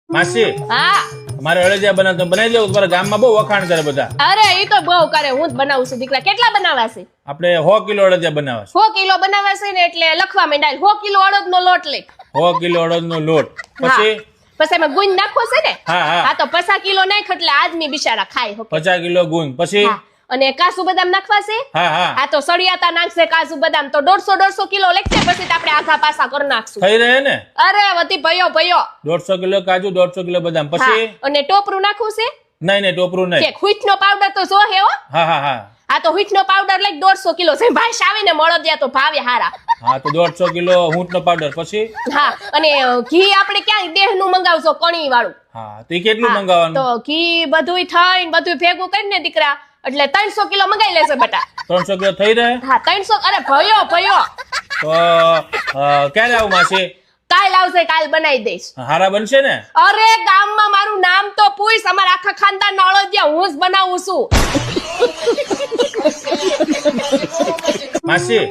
માસી હા મારે અળદિયા બનાવ બનાવી દેવું તમારા ગામમાં બહુ વખાણ કરે બધા. અરે ઈ તો બહુ કરે, હું જ બનાવું છું દીકરા. કેટલા બનાવવા છે? આપણે 100 કિલો અળદિયા બનાવે છે. 100 કિલો બનાવવા છે ને એટલે લખવા માંડાય 100 કિલો અડદનો લોટ લે. 100 કિલો અડદનો લોટ પછી પછી એમાં ગુંદ નાખવો છે ને? હા હા હા તો 50 કિલો નાખ એટલે આદમી બિચારા ખાય હકે. 50 કિલો ગુંદ પછી હા. અને કાજુ બદામ નાખવા છે? હા હા આ તો સળિયાતા નાખશે કાજુ બદામ તો 150 કિલો લેખશે, પછી તો આપણે આઘા પાછા કરી નાખશું. થઈ રહે ને? અરે વધી ભયો 150 કિલો કાજુ 150 કિલો બદામ પછી હા. અને ટોપરું નાખવું છે નહીં ટોપરું નહીં. કે હુઈઠનો પાવડર તો જો હે હો. હા હા હા આ તો હુઈઠનો પાવડર લઈ 150 કિલો છે. ભાઈ આવીને મળદિયા તો ભાવે હારા. હા તો 150 કિલો ઊંટનો પાવડર પછી હા અને ઘી આપણે ક્યાં દેહનું મંગાવશો કણી વાળું? હા તો ઈ કેટલું હા, મંગાવવાનું? તો ઘી બધુંય થઈને બધું ભેગું કરીને દીકરા એટલે 300 કિલો મંગાઈ લેશે બેટા. 300 કિલો થઈ રહે? હા 300. અરે ભયો તો ક્યારે આવું માસી? કાલ આવશે, કાલ બનાવી દઈશ. હારા બનશે ને? અરે ગામમાં મારું નામ તો પૂછ, અમારા આખા ખાનદાન અળદિયા હું જ બનાવું છું. માસી